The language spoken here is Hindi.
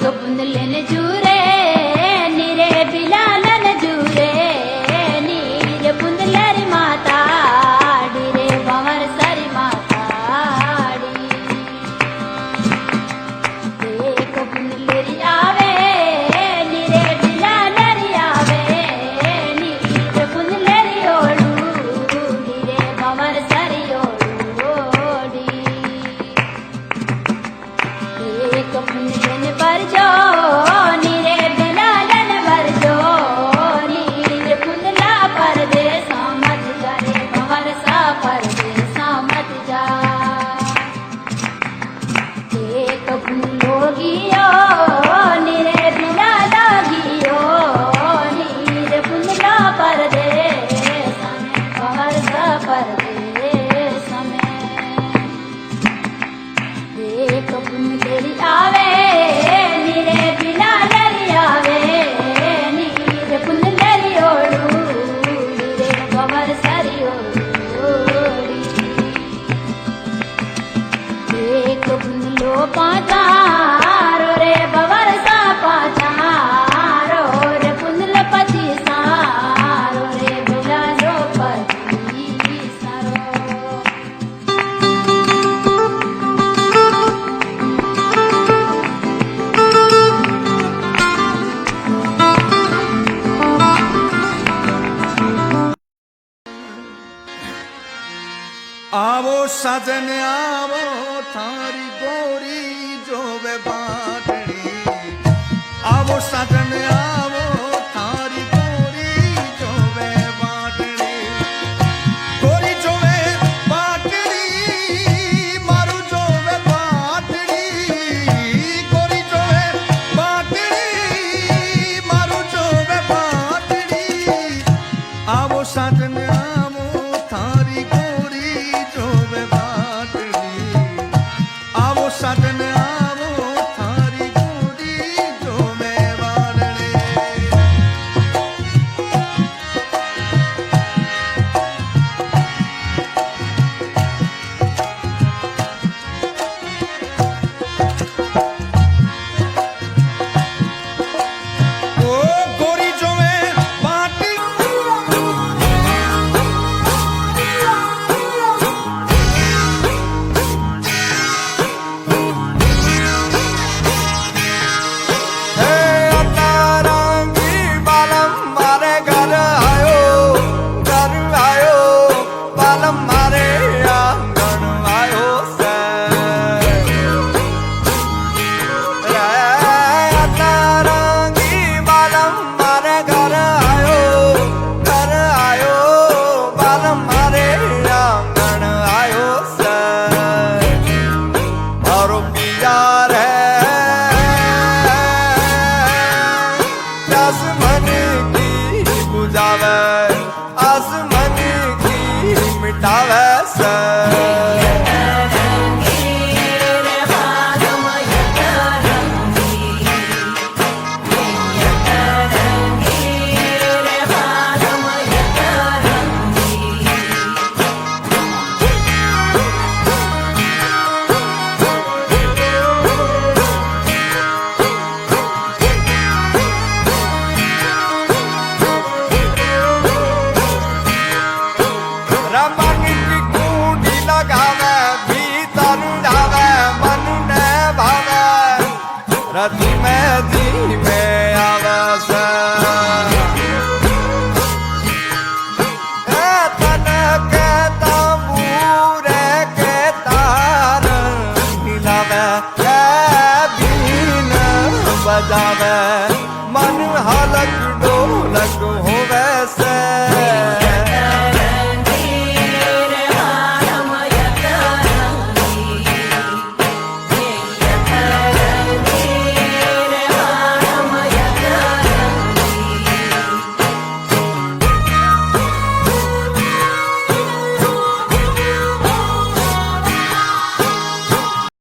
बुंद लेने जूरे नीरे बिलालन जूरे नीर बुंद लेरी माता डीरे भंवर सारी माता एक बुंद लेरी आवे नीरे बिलालरी आवे नीर बुंद लेरी ओडू डीरे भंवर सारी ओडी एक बुंद लेने पर जो नीरे बिलालन भर जो नीर बुंदला परदेस मत जा रे भंवर सा परदेस मत जा एक बुंदो गियो नीरे बिलाला गियो नीर बुंदला परदेस भंवर सा परदेस में एक बुंदेरी आवे नीरे बिलालरी आवे नीर बुंदलरी ओडू नीरे भंवर सारी ओडी एक बुंदलो पाचारो रे भंवर सा पाचारो रे बुंदल पति सारो रे बिलालो पति सारो आवो सजन आवो थारी गोरी जोवे बाटड़ी आवो सजन आवो थारी गोरी जोवे बाटड़ी गोरी जोवे बाटड़ी मारू जोवे बाटड़ी गोरी जोवे बाटड़ी मारू जोवे बाटड़ी आवो सजन आवो थारी गोरी जोवे बाटड़ी आवो सजन आवो थारी गोरी जोवे बाटड़ी ओ गोरी जोवे बाटड़ी आसमान की मिटावे से